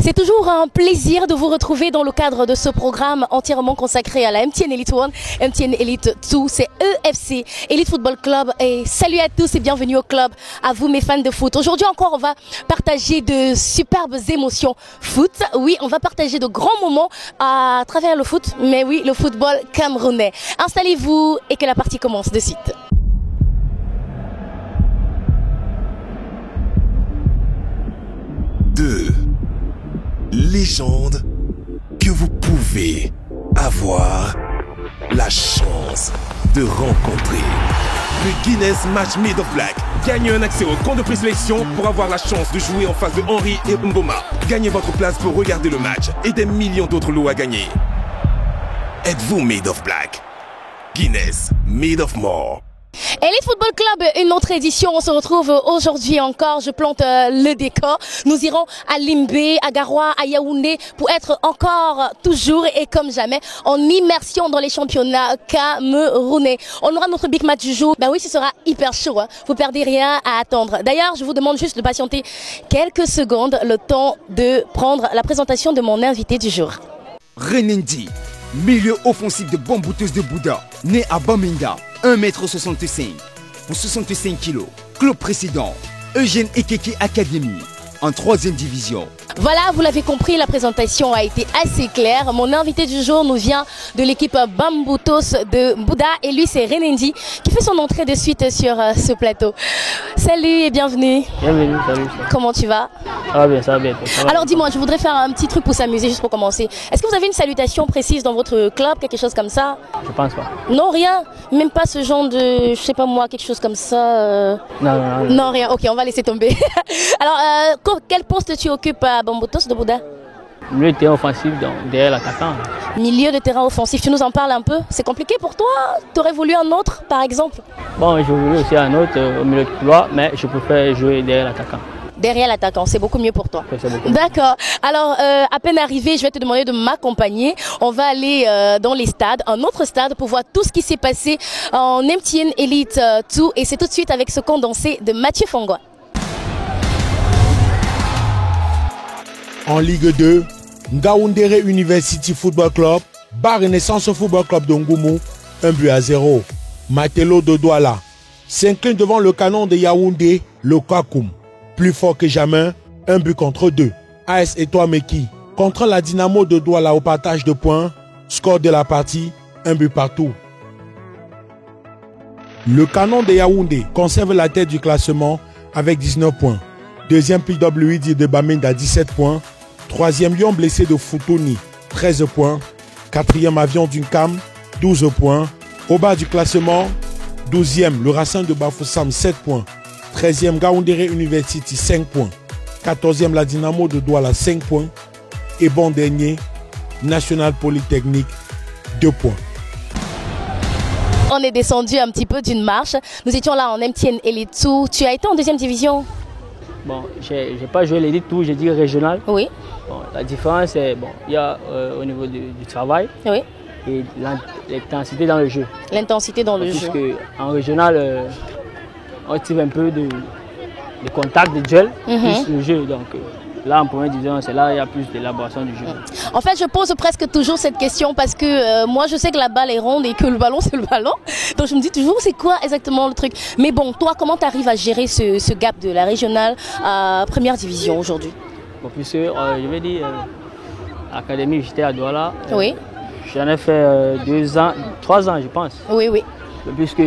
C'est toujours un plaisir de vous retrouver dans le cadre de ce programme entièrement consacré à la MTN Elite 1, MTN Elite 2, c'est EFC, Elite Football Club. Et salut à tous et bienvenue au club, à vous mes fans de foot. Aujourd'hui encore, on va partager de superbes émotions foot. Oui, on va partager de grands moments à travers le foot, mais oui, le football camerounais. Installez-vous et que la partie commence de suite. Deux légendes que vous pouvez avoir la chance de rencontrer. Le Guinness Match Made of Black. Gagnez un accès au compte de présélection pour avoir la chance de jouer en face de Henry et Mboma. Gagnez votre place pour regarder le match et des millions d'autres lots à gagner. Êtes-vous Made of Black? Guinness Made of More. Elite Football Club, une autre édition. On se retrouve aujourd'hui encore. Je plante le décor. Nous irons à Limbé, à Garoua, à Yaoundé pour être encore, toujours et comme jamais en immersion dans les championnats camerounais. On aura notre big match du jour. Ben oui, ce sera hyper chaud. Hein. Vous perdez rien à attendre. D'ailleurs, je vous demande juste de patienter quelques secondes, le temps de prendre la présentation de mon invité du jour. Renendi, milieu offensif de Bambouteuse de Bouddha, né à Bamenda, 1,65 m, pour 65 kg. Club précédent, Eugène Ekeke Academy, en 3e division. Voilà, vous l'avez compris, la présentation a été assez claire. Mon invité du jour nous vient de l'équipe Bamboutos de Bouddha et lui c'est Renendi qui fait son entrée de suite sur ce plateau. Salut et bienvenue. Bienvenue, salut. Comment tu vas? Ça va bien, ça va bien. Ça va. Alors dis-moi, je voudrais faire un petit truc pour s'amuser juste pour commencer. Est-ce que vous avez une salutation précise dans votre club, quelque chose comme ça? Je pense pas. Non, rien? Même pas ce genre de, je sais pas moi, quelque chose comme ça Non. Non, rien. Ok, on va laisser tomber. Alors, quel poste tu occupes à Bamboutos de Bouddha? Milieu de terrain offensif, donc derrière l'attaquant. Milieu de terrain offensif, tu nous en parles un peu? C'est compliqué pour toi? Tu aurais voulu un autre, par exemple? Bon, je voulais aussi un autre au milieu de couloir, mais je préfère jouer derrière l'attaquant. Derrière l'attaquant, c'est beaucoup mieux pour toi. D'accord. Alors, à peine arrivé, je vais te demander de m'accompagner. On va aller dans les stades, un autre stade, pour voir tout ce qui s'est passé en MTN Elite 2. Et c'est tout de suite avec ce condensé de Mathieu Fongwa. En Ligue 2, Ngaoundéré University Football Club bat Renaissance Football Club de Ngoumou 1-0. Matelo de Douala s'incline devant le canon de Yaoundé, le Kakoum. Plus fort que jamais, 1-2. AS Etoile Meki contre la Dynamo de Douala au partage de points. Score de la partie, 1 but partout. Le canon de Yaoundé conserve la tête du classement avec 19 points. Deuxième PWD de Bamenda, 17 points. Troisième Lion blessé de Foutouni, 13 points. Quatrième Avion d'une Cam, 12 points. Au bas du classement, 12e le Racing de Bafoussam, 7 points. 13e Ngaoundéré University, 5 points. 14e la Dynamo de Douala, 5 points. Et bon dernier, National Polytechnique, 2 points. On est descendu un petit peu d'une marche. Nous étions là en MTN Elite 2. Tu as été en 2e division? Bon, j'ai pas joué l'élite tout, j'ai dit régional. Oui. Bon, la différence, c'est bon, il y a au niveau du travail. Oui. Et l'intensité dans le jeu. L'intensité dans le jeu. Puisque en régional, on tire un peu de contact, de gel, plus le jeu. Donc là, en première division, c'est là il y a plus d'élaboration du jeu. En fait, je pose presque toujours cette question parce que moi, je sais que la balle est ronde et que le ballon, c'est le ballon. Donc, je me dis toujours, c'est quoi exactement le truc? Mais bon, toi, comment tu arrives à gérer ce gap de la régionale à première division aujourd'hui? Bon, puisque, je vais dire, l'académie, j'étais à Douala. Oui. J'en ai fait 3 ans, je pense. Oui. Puisque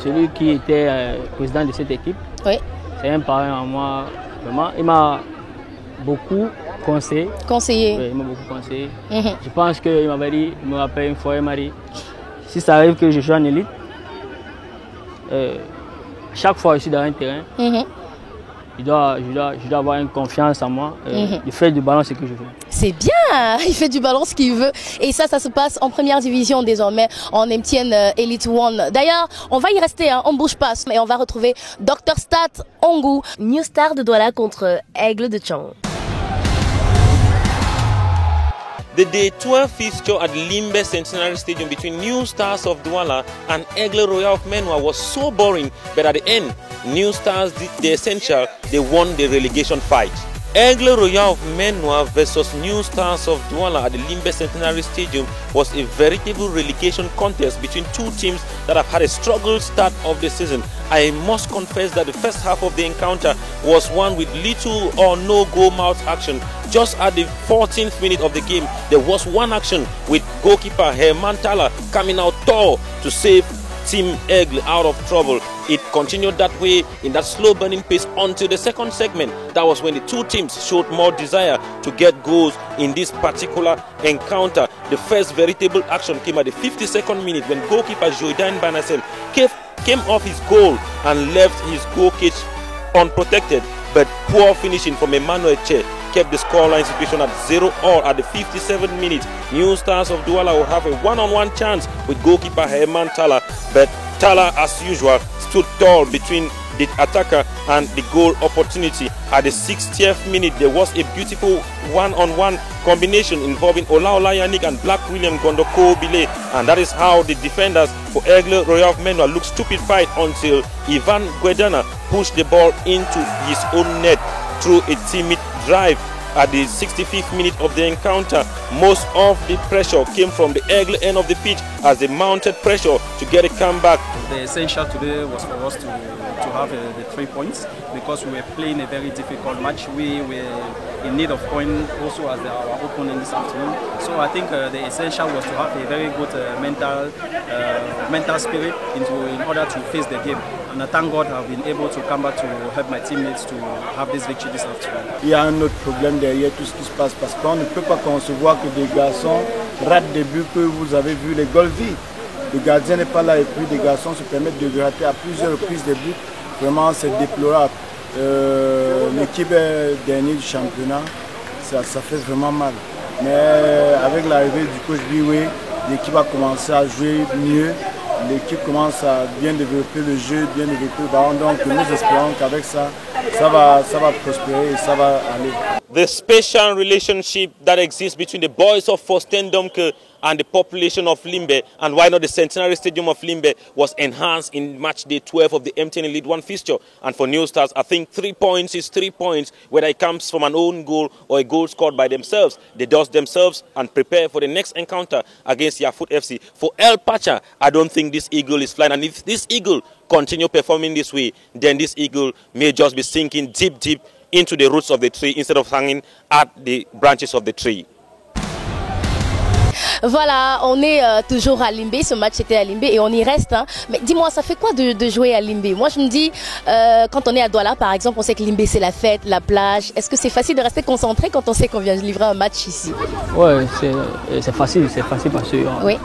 celui qui était président de cette équipe, oui. C'est un parent à moi. Vraiment, il m'a beaucoup conseillé. Oui, il m'a beaucoup conseillé. Je pense qu'il m'avait dit, il me rappelle une fois, il m'a dit, si ça arrive que je joue en élite, chaque fois que je suis dans un terrain, je dois avoir une confiance en moi. Il fait du ballon ce que je veux. C'est bien, il fait du ballon ce qu'il veut. Et ça se passe en première division désormais, en MTN Elite 1. D'ailleurs, on va y rester, hein, on ne bouge pas. Mais on va retrouver Dr Stat Ongou, New Star de Douala contre Aigle de Chang. The Day 12 fixture at Limbe Centenary Stadium between New Stars of Douala and Aigle Royal of Menua was so boring, but at the end, New Stars did the essential. They won the relegation fight. Aigle Royal of Menua versus New Stars of Douala at the Limbe Centenary Stadium was a veritable relegation contest between two teams that have had a struggled start of the season. I must confess that the first half of the encounter was one with little or no goal-mouth action. Just at the 14th minute of the game, there was one action with goalkeeper Herman Tala coming out tall to save Team Aigle out of trouble. It continued that way in that slow burning pace until the second segment. That was when the two teams showed more desire to get goals in this particular encounter. The first veritable action came at the 52nd minute when goalkeeper Joydan Banasem came off his goal and left his goal cage unprotected, but poor finishing from Emmanuel Che kept the scoreline situation at 0-all at the 57th minute. New Stars of Douala will have a one-on-one chance with goalkeeper Herman Tala, but Tala, as usual, stood tall between the attacker and the goal opportunity. At the 60th minute, there was a beautiful one-on-one combination involving Olaola Yannick and Black William Gondoko Bile, and that is how the defenders for Aigle Royal of Menua looked stupefied until Ivan Guedana pushed the ball into his own net through a timid drive. At the 65th minute of the encounter, most of the pressure came from the Aigle end of the pitch as they mounted pressure to get a comeback. The essential today was for us to have the 3 points because we were playing a very difficult match. We were in need of points also as our opponent this afternoon. So I think the essential was to have a very good mental spirit in order to face the game. And I thank God I've been able to come back to help my teammates to have this victory this afternoon. Il y a un autre problème derrière tout ce qui se passe parce qu'on ne peut pas concevoir que des garçons ratent des buts que vous avez vu les goals vides. Le gardien n'est pas là et puis des garçons se permettent de rater à plusieurs reprises des buts. Vraiment c'est déplorable. L'équipe est dernière du championnat, ça fait vraiment mal. Mais avec l'arrivée du coach Biwe, l'équipe a commencé à jouer mieux. L'équipe commence à bien développer le jeu, bien développer le ballon. Donc nous espérons qu'avec ça, ça va prospérer et ça va aller. The special relationship that exists between the boys of Forstendomke and the population of Limbe, and why not the Centenary Stadium of Limbe, was enhanced in match day 12 of the MTN Elite 1 fixture. And for New Stars, I think 3 points is 3 points, whether it comes from an own goal or a goal scored by themselves. They dust themselves and prepare for the next encounter against Yafut FC. For El Pacha, I don't think this eagle is flying. And if this eagle continue performing this way, then this eagle may just be sinking deep into the roots of the tree instead of hanging at the branches of the tree. Voilà, on est toujours à Limbe, ce match était à Limbe et on y reste. Hein. Mais dis-moi, ça fait quoi de jouer à Limbe? Moi je me dis, quand on est à Douala par exemple, on sait que Limbe c'est la fête, la plage. Est-ce que c'est facile de rester concentré quand on sait qu'on vient de livrer un match ici? Ouais, c'est facile parce que oui.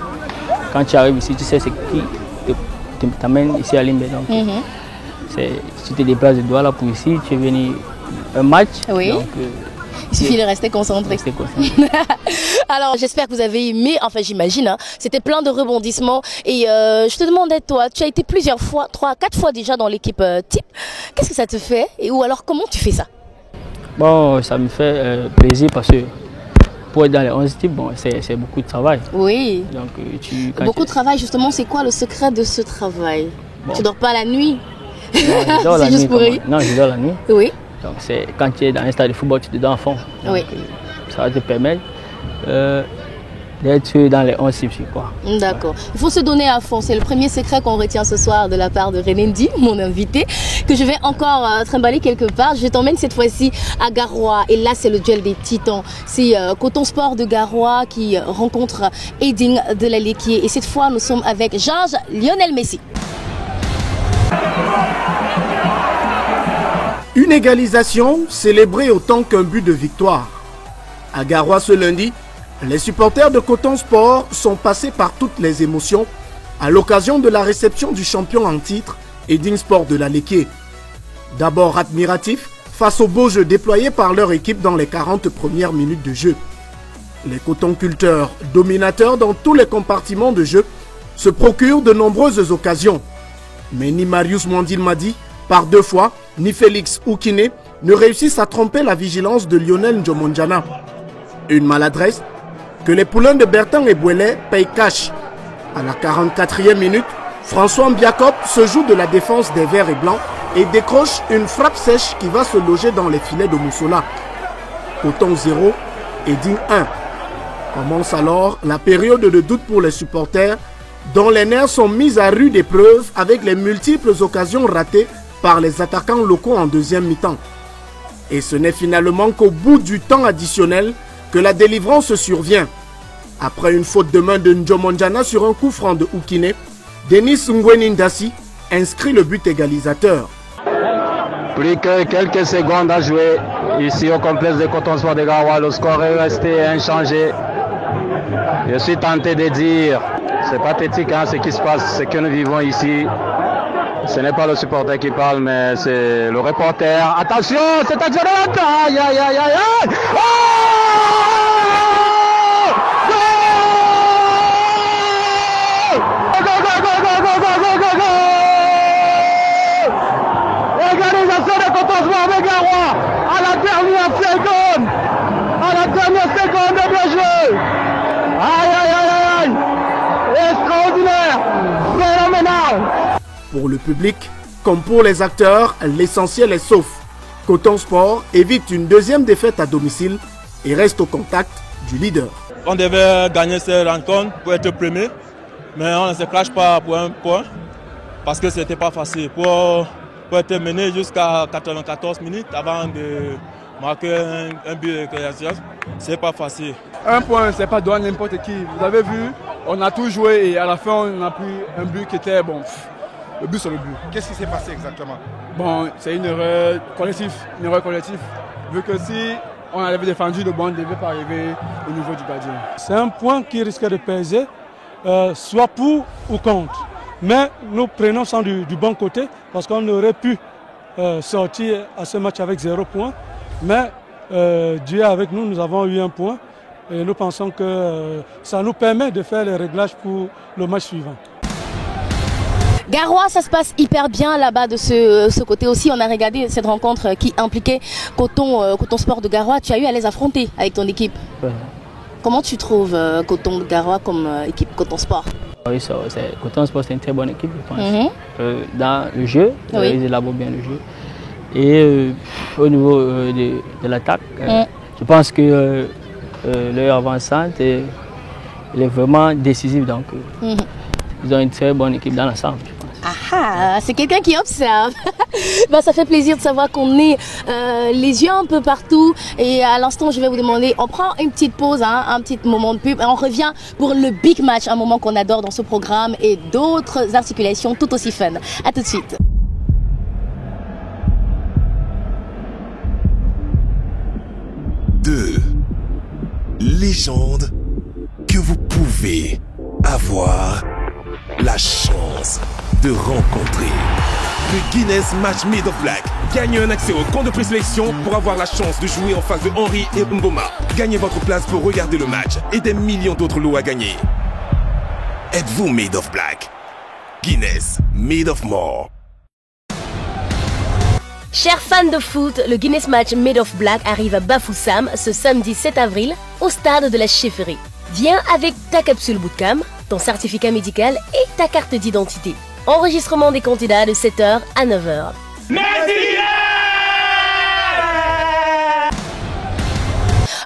Quand tu arrives ici, tu sais c'est qui t'amène ici à Limbe. Donc, si tu te déplaces de Douala pour ici, tu es venu un match. Oui. Donc, il suffit de rester concentré. Alors j'espère que vous avez aimé, enfin j'imagine, hein, c'était plein de rebondissements. Et je te demandais, toi, tu as été plusieurs fois, 3, 4 fois déjà dans l'équipe type. Qu'est-ce que ça te fait? Ou alors comment tu fais ça? Bon, ça me fait plaisir parce que pour être dans les 11 types, bon, c'est beaucoup de travail. Oui. Donc, beaucoup de travail, justement, c'est quoi le secret de ce travail? Bon. Tu dors pas la nuit? Non, je dors la nuit. Non, je dors la nuit. Oui. Donc c'est quand tu es dans un stade de football, tu te dors en fond. Donc, oui. Ça va te permettre d'être dans les 11 cibles, quoi. D'accord. Il faut se donner à fond. C'est le premier secret qu'on retient ce soir de la part de Renendi, mon invité, que je vais encore trimballer quelque part. Je t'emmène cette fois-ci à Garoua. Et là, c'est le duel des titans. C'est Coton Sport de Garoua qui rencontre Eding de la Lequier. Et cette fois, nous sommes avec Georges Lionel Messi. Une égalisation célébrée autant qu'un but de victoire. À Garoua ce lundi, les supporters de Coton Sport sont passés par toutes les émotions à l'occasion de la réception du champion en titre, Eding Sport de la Lequier. D'abord admiratifs face au beau jeu déployé par leur équipe dans les 40 premières minutes de jeu. Les cotonculteurs, dominateurs dans tous les compartiments de jeu, se procurent de nombreuses occasions. Mais ni Marius Mwandil-Madi, par 2 fois, ni Félix Oukine ne réussissent à tromper la vigilance de Lionel Ndjomonjana. Une maladresse que les poulains de Bertin et Bouelet payent cash. À la 44e minute, François Mbiakop se joue de la défense des Verts et Blancs et décroche une frappe sèche qui va se loger dans les filets de Moussola. Coton 0 et Digne 1. Commence alors la période de doute pour les supporters dont les nerfs sont mis à rude épreuve avec les multiples occasions ratées par les attaquants locaux en deuxième mi-temps. Et ce n'est finalement qu'au bout du temps additionnel que la délivrance survient. Après une faute de main de Ndjomonjana sur un coup franc de Oukine, Denis Ngwenindasi inscrit le but égalisateur. Plus que quelques secondes à jouer ici au complexe de Coton Sport de Garoua, le score est resté inchangé. Je suis tenté de dire, c'est pathétique hein, ce qui se passe, ce que nous vivons ici. Ce n'est pas le supporter qui parle, mais c'est le reporter. Attention, c'est un Jonathan. Aïe, aïe, aïe, aïe, aïe. Oh! Égalisation de Coton Sport de Garoua à la dernière seconde. À la dernière seconde de bien joué. Aïe, aïe, aïe, aïe. Extraordinaire. Phénoménal. Pour le public, comme pour les acteurs, l'essentiel est sauf. Coton Sport évite une deuxième défaite à domicile et reste au contact du leader. On devait gagner cette rencontre pour être premier, mais on ne se crache pas pour un point parce que ce n'était pas facile. Pour être mené jusqu'à 94 minutes avant de marquer un but de création, ce n'est pas facile. Un point, ce n'est pas donné n'importe qui. Vous avez vu, on a tout joué et à la fin, on a pris un but qui était bon. Le but sur le but. Qu'est-ce qui s'est passé exactement? Bon, c'est une erreur collective. Vu que si on avait défendu, le bon ne devait pas arriver au niveau du gardien. C'est un point qui risque de peser, soit pour ou contre. Mais nous prenons ça du bon côté parce qu'on aurait pu sortir à ce match avec 0 point. Mais Dieu est avec nous, nous avons eu un point. Et nous pensons que ça nous permet de faire les réglages pour le match suivant. Garoua, ça se passe hyper bien là-bas de ce côté aussi. On a regardé cette rencontre qui impliquait Coton Sport de Garoua. Tu as eu à les affronter avec ton équipe. Ouais. Comment tu trouves Coton de Garoua comme équipe Coton Sport? Oui, Coton Sport, c'est une très bonne équipe, je pense. Dans le jeu, oui. Ils élaborent bien le jeu. Et au niveau de l'attaque, je pense que leur avancante est vraiment décisive. Donc, ils ont une très bonne équipe dans l'ensemble. Ah, c'est quelqu'un qui observe. Ben, ça fait plaisir de savoir qu'on est les yeux un peu partout. Et à l'instant, je vais vous demander, on prend une petite pause, hein, un petit moment de pub, et on revient pour le big match, un moment qu'on adore dans ce programme et d'autres articulations tout aussi fun. À tout de suite. Deux légendes que vous pouvez avoir la chance de rencontrer. Le Guinness Match Made of Black. Gagnez un accès au compte de présélection pour avoir la chance de jouer en face de Henry et Mboma. Gagnez votre place pour regarder le match et des millions d'autres lots à gagner. Êtes-vous Made of Black? Guinness Made of More. Chers fans de foot, le Guinness Match Made of Black arrive à Bafoussam ce samedi 7 avril au stade de la Chefferie. Viens avec ta capsule Bootcamp, ton certificat médical et ta carte d'identité. Enregistrement des candidats de 7h à 9h.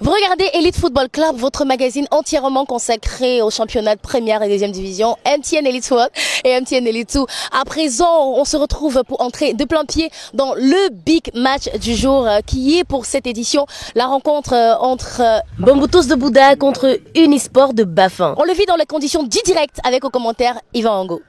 Vous regardez Elite Football Club, votre magazine entièrement consacré aux championnats de première et deuxième division, MTN Elite One et MTN Elite 2. À présent, on se retrouve pour entrer de plein pied dans le big match du jour qui est pour cette édition la rencontre entre Bamboutos de Bouddha contre Unisport de Baffin. On le vit dans les conditions du direct avec au commentaire Yvan Ango.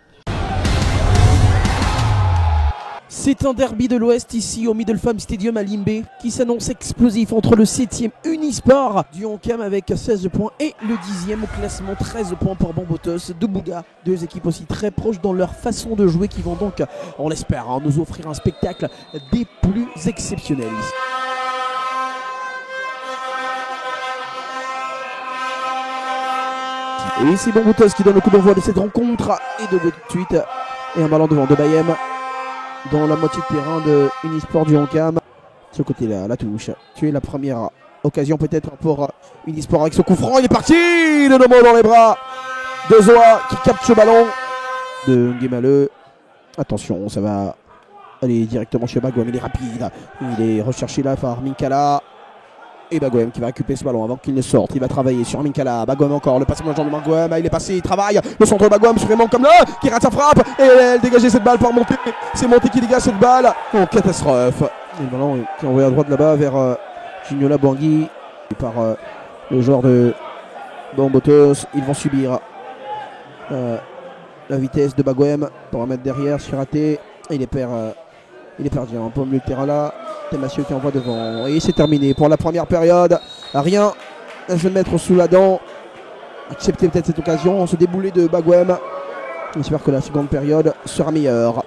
C'est un derby de l'Ouest ici au Middle Farm Stadium à Limbé qui s'annonce explosif entre le 7e Unisport du Ankam avec 16 points et le 10e au classement, 13 points pour Bamboutos de Bouddha. Deux équipes aussi très proches dans leur façon de jouer qui vont donc, on l'espère, nous offrir un spectacle des plus exceptionnels. Et c'est Bamboutos qui donne le coup d'envoi de cette rencontre et de tout de suite et un ballon devant de Bayem dans la moitié de terrain de Unisport du Ankam. Ce côté-là, la touche. Tu es la première occasion peut-être pour Unisport avec ce coup franc. Il est parti. Le Nomo dans les bras de Zoa qui capte ce ballon de Nguemale. Attention, ça va aller directement chez Bagouam. Il est rapide. Il est recherché là par Minkala. Et Bagoem qui va récupérer ce ballon avant qu'il ne sorte. Il va travailler sur Minkala. Bagoem encore. Le passement de Bagoem. Il est passé, il travaille. Le centre de Bagoem sur Raymond Kamle qui rate sa frappe. Et elle dégageait cette balle par Monté. C'est Monté qui dégage cette balle. Oh, catastrophe. Et le ballon qui est envoyé à droite là-bas vers Gignola Bangui. Par le joueur de Bambotos. Ils vont subir la vitesse de Bagoem pour remettre derrière. C'est raté. Il est perdu un peu au milieu de terrain là. Thémassieux qui envoie devant. Et c'est terminé pour la première période. Rien à se mettre sous la dent. Accepter peut-être cette occasion. On se débouler de Bagoem. J'espère que la seconde période sera meilleure.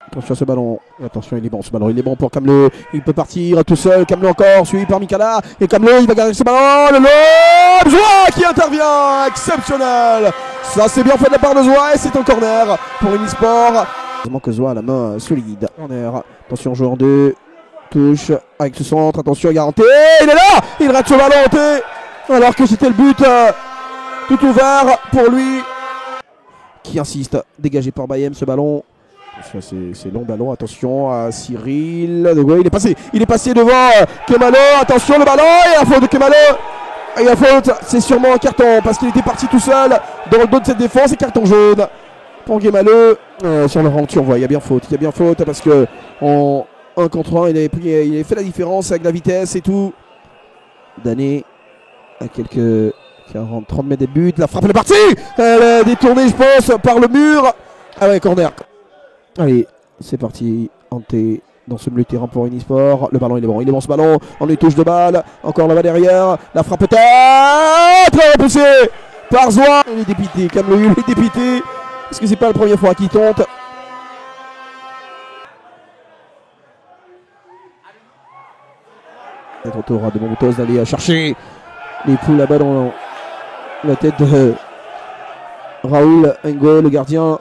Attention à ce ballon. Attention, il est bon ce ballon. Il est bon pour Kamle. Il peut partir tout seul. Kamle encore, suivi par Minkala. Et Kamle, il va garder ce ballon. Le lob. Zoua qui intervient. Exceptionnel. Ça, c'est bien fait de la part de Zoua. Et c'est un corner pour Unisport. Heureusement que Zoua a la main solide. Corner. Attention, joueur 2. Touche avec ce centre. Attention, garanti. Il est là. Il rate ce ballon. Alors que c'était le but tout ouvert pour lui. Qui insiste. Dégagé par Bayem ce ballon. C'est long ballon, attention à Cyril. Il est passé devant Kemalo. Attention le ballon et la faute de Kemalo. Et la faute, c'est sûrement un carton parce qu'il était parti tout seul dans le dos de cette défense et carton jaune pour Kemalo. Sur le rendu, on voit, il y a bien faute parce que en 1 contre 1, il avait fait la différence avec la vitesse et tout. Dané à quelques 40-30 mètres des buts. La frappe elle est partie. Elle est détournée, je pense, par le mur. Ah ouais, corner. Allez, c'est parti. Hanté dans ce milieu de terrain pour Unisport. Le ballon, il est bon ce ballon. On lui touche de balle. Encore là-bas derrière. La frappe peut-être repoussée par Zoua. Il est dépité. Kamle, il est dépité. Parce que c'est pas la première fois qu'il tente. C'est au tour de Bambotos d'aller chercher les poules là-bas dans la tête de Raoul Ngo, le gardien.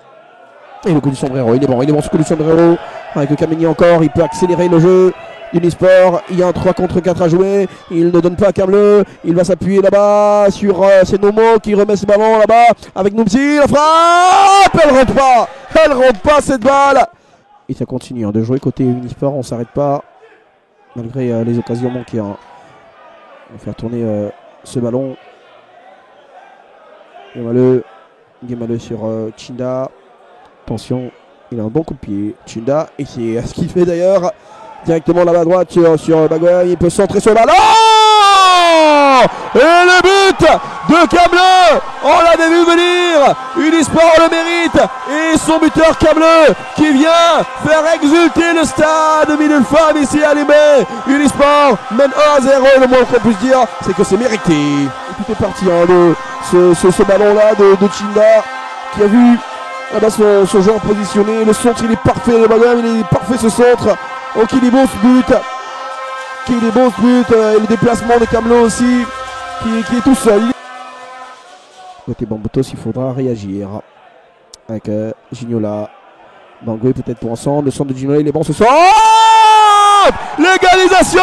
Et le coup du sombrero, il est bon ce coup du sombrero. Avec le Kameni encore, il peut accélérer le jeu d'Unisport. Il y a un 3 contre 4 à jouer. Il ne donne pas à Kamle. Il va s'appuyer là-bas sur Senomo qui remet ce ballon là-bas avec Noumsi. La frappe, elle rentre pas cette balle. Et ça continue de jouer côté Unisport. On s'arrête pas malgré les occasions manquées. On va faire tourner ce ballon. Guémaleux sur Chinda. Attention, il a un bon coup de pied, Chinda, et c'est ce qu'il fait d'ailleurs directement là-bas à droite sur Bagoem. Il peut centrer sur le ballon. Et le but de Kamle, on l'avait vu venir. Unisport le mérite et son buteur Kamle qui vient faire exulter le stade Middelfam ici à Limay. Unisport mène 1-0 et le moins qu'on puisse dire c'est que c'est mérité. Et tout est parti de ce ballon-là de Chinda qui a vu là-bas son joueur positionné, le centre il est parfait, le Bagoem il est parfait ce centre. Donc il est beau ce but. Et le déplacement de Kamle aussi qui est tout seul. Côté Bambotos, il faudra réagir avec Gignola. Bangui peut-être pour ensemble. Le centre de Gignola il est bon ce soir. L'égalisation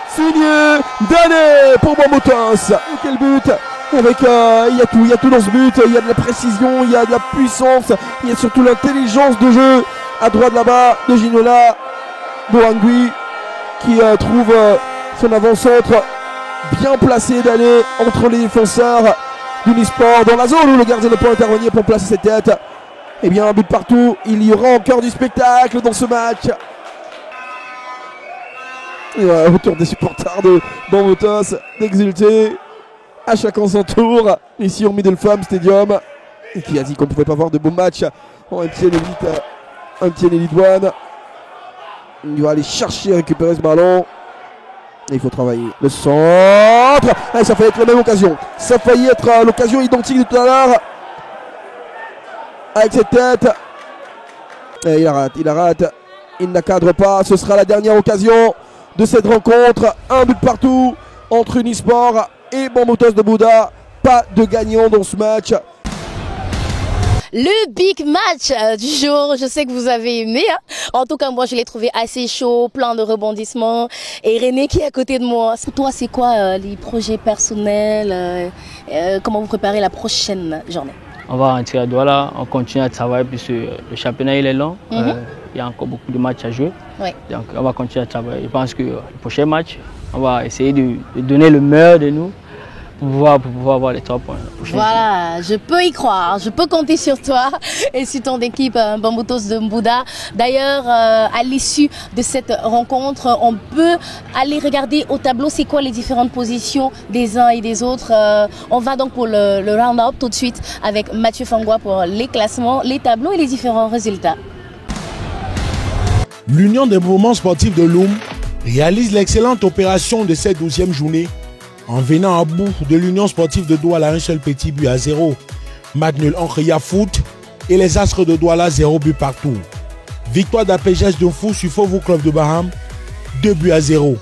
signé Dané pour Bambotos. Quel but! Avec il y a tout dans ce but, il y a de la précision, il y a de la puissance, il y a surtout l'intelligence de jeu à droite là-bas de Gignola Bangui qui trouve son avant-centre bien placé d'aller entre les défenseurs d'Unisport dans la zone où le gardien ne peut intervenir pour placer ses têtes. Et bien un but partout, il y aura encore du spectacle dans ce match. Et autour des supporters de Bambotos d'exulter à chacun son tour ici au Middelfam Stadium, et qui a dit qu'on ne pouvait pas voir de beaux matchs en MTN Elite One. Il va aller chercher, récupérer ce ballon. Et il faut travailler. Le centre. Ah, ça faillit être la même occasion. Ça faillit être l'occasion identique de tout à l'heure. Avec cette tête. Et il la rate. Il ne cadre pas. Ce sera la dernière occasion de cette rencontre. Un but partout entre Unisport et Bambotos de Bouda. Pas de gagnant dans ce match. Le big match du jour, je sais que vous avez aimé. Hein. En tout cas, moi, je l'ai trouvé assez chaud, plein de rebondissements. Et René qui est à côté de moi. Pour toi, c'est quoi les projets personnels comment vous préparez la prochaine journée? On va rentrer à Douala, on continue à travailler puisque le championnat il est long. il y a encore beaucoup de matchs à jouer. Oui. Donc on va continuer à travailler. Je pense que le prochain match, on va essayer de donner le meilleur de nous pour pouvoir avoir les 3 points. Voilà, je peux y croire, je peux compter sur toi et sur ton équipe Bambutos de Mbouda. D'ailleurs, à l'issue de cette rencontre, on peut aller regarder au tableau c'est quoi les différentes positions des uns et des autres. On va donc pour le round-up tout de suite avec Mathieu Fangwa pour les classements, les tableaux et les différents résultats. L'Union des mouvements sportifs de Loum réalise l'excellente opération de cette 12e journée en venant à bout de l'Union sportive de Douala un seul petit but à 0. Match nul entre Yafoot et les Astres de Douala 0 but partout. Victoire d'APGS de Fou sur Fauveau Club de Baham 2 buts à 0.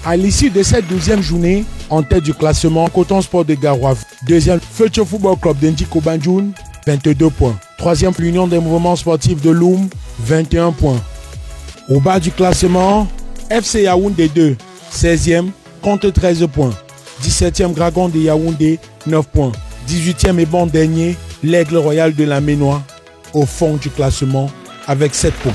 À l'issue de cette 12e journée, en tête du classement, Coton Sport de Garoua. Deuxième, Future Football Club d'Indiko Banjoun, 22 points. Troisième, l'Union des mouvements sportifs de Loum, 21 points. Au bas du classement, FC Yaoundé 2, 16e, compte 13 points. 17e Dragon de Yaoundé, 9 points. 18e et bon dernier, l'Aigle Royal de la Ménois, au fond du classement, avec 7 points.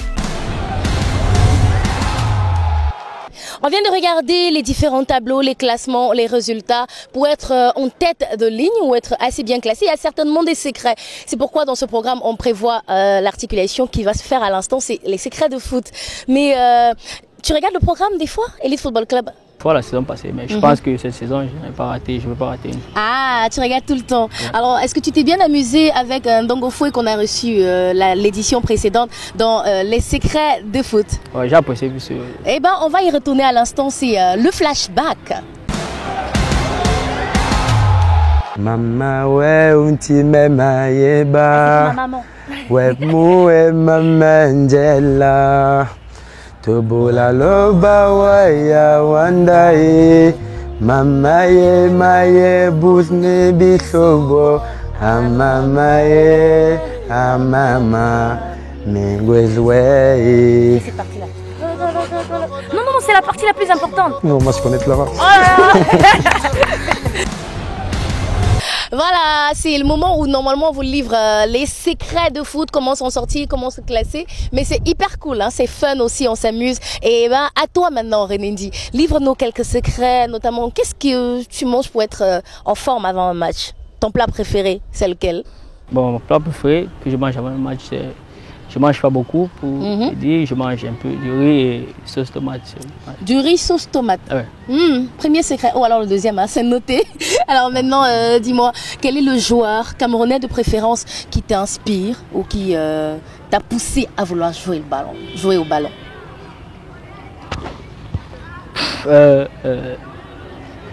On vient de regarder les différents tableaux, les classements, les résultats. Pour être en tête de ligne ou être assez bien classé, il y a certainement des secrets. C'est pourquoi dans ce programme, on prévoit l'articulation qui va se faire à l'instant, c'est les secrets de foot. Mais tu regardes le programme des fois, Elite Football Club? Fois la saison passée, mais je pense que cette saison, je ne veux pas rater. Ah, tu regardes tout le temps. Ouais. Alors, est-ce que tu t'es bien amusé avec Ndongo Foué qu'on a reçu l'édition précédente dans les secrets de foot? Oui, j'ai apprécié. Eh bien, on va y retourner à l'instant, c'est le flashback. Mama we unti mema yeba. Maman. We muwe mama Angela. Tobola loba waya wandai mamaye maye busne bisobo amamaye amama mengwezwe. C'est parti là. Non, c'est la partie la plus importante. Non, moi je connais Clara. Voilà, c'est le moment où normalement on vous livre les secrets de foot, comment s'en sortir, comment se classer. Mais c'est hyper cool, hein, c'est fun aussi, on s'amuse. Et ben à toi maintenant, Renendi, livre-nous quelques secrets, notamment qu'est-ce que tu manges pour être en forme avant un match? Ton plat préféré, c'est lequel? Bon, mon plat préféré que je mange avant un match, c'est... Je ne mange pas beaucoup pour dire, je mange un peu du riz et sauce tomate. Du riz sauce tomate. Ouais. Premier secret. Oh, alors le deuxième, hein, c'est noté. Alors maintenant, dis-moi, quel est le joueur camerounais de préférence qui t'inspire ou qui t'a poussé à vouloir jouer au ballon?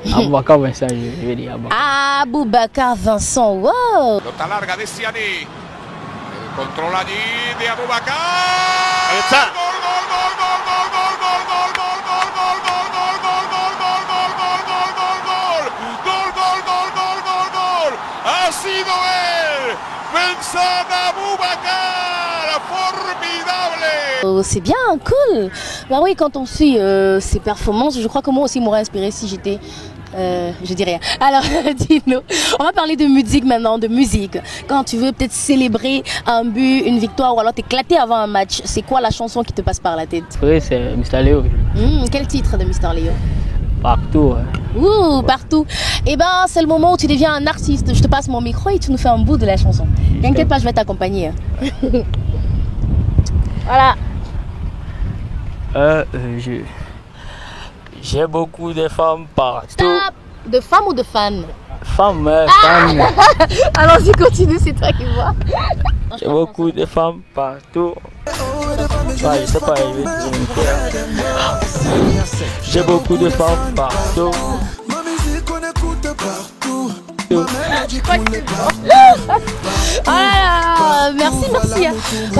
Aboubacar Vincent, je vais dire. Aboubacar Vincent, wow! Pelota larga de Siani. Control allí de Aboubacar. Ahí está. Gol. Ha sido él. Vincent Aboubacar. Formidable. Oh, c'est bien, cool. Bah oui, quand on suit ses performances, je crois que moi aussi m'aurait inspiré si j'étais... je dis rien. Alors, dis-nous, on va parler de musique maintenant, de musique. Quand tu veux peut-être célébrer un but, une victoire ou alors t'éclater avant un match, c'est quoi la chanson qui te passe par la tête? Oui, c'est Mr. Léo. Quel titre de Mr. Léo? Partout. Ouh, partout. Eh ben, c'est le moment où tu deviens un artiste. Je te passe mon micro et tu nous fais un bout de la chanson. T'inquiète pas, je vais t'accompagner. Voilà. J'ai beaucoup de femmes partout. Stop. De femmes ou de fans? Femmes, femmes. Allons-y, continue, c'est toi qui vois. J'ai beaucoup de femmes partout. Ouais, je sais pas, j'ai beaucoup de femmes partout. Je crois que c'est bon. Ah, merci.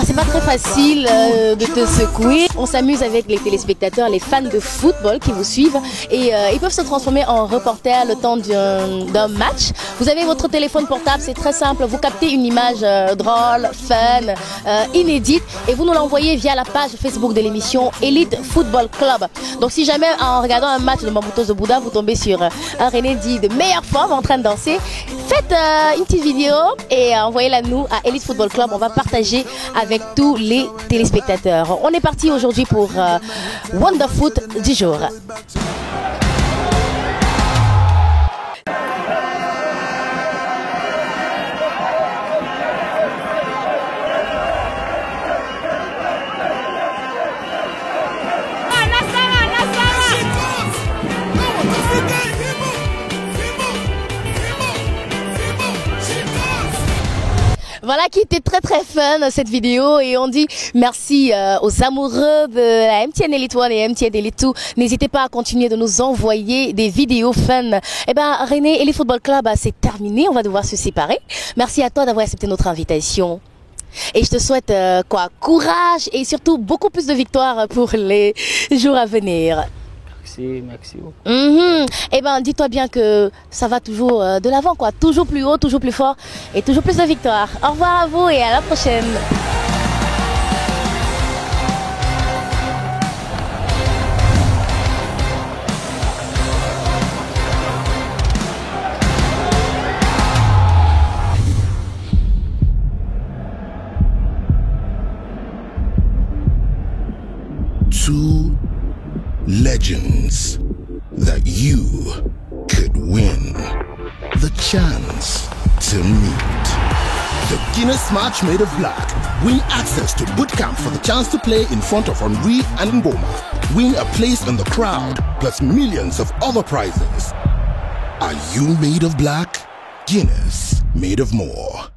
C'est pas très facile de te secouer. On s'amuse avec les téléspectateurs, les fans de football qui vous suivent et ils peuvent se transformer en reporters le temps d'un match. Vous avez votre téléphone portable, c'est très simple. Vous captez une image drôle, fun, inédite et vous nous l'envoyez via la page Facebook de l'émission Elite Football Club. Donc si jamais en regardant un match de Bambutos de Bouddha, vous tombez sur un Renendi de meilleure forme en train de danser, regarder, faites une petite vidéo et envoyez-la nous à Elite Football Club. On va partager avec tous les téléspectateurs. On est parti aujourd'hui pour Wonderfoot du jour. Voilà qui était très fun cette vidéo et on dit merci aux amoureux de la MTN Elite One et MTN Elite 2. N'hésitez pas à continuer de nous envoyer des vidéos fun. Eh ben René, Elite Football Club, c'est terminé, on va devoir se séparer. Merci à toi d'avoir accepté notre invitation. Et je te souhaite courage et surtout beaucoup plus de victoires pour les jours à venir. Merci. Eh ben, dis-toi bien que ça va toujours de l'avant, quoi. Toujours plus haut, toujours plus fort et toujours plus de victoires. Au revoir à vous et à la prochaine. Two legends that you could win the chance to meet. The Guinness Match Made of Black. Win access to bootcamp for the chance to play in front of Henri and Ngoma. Win a place in the crowd, plus millions of other prizes. Are you made of black? Guinness, made of more.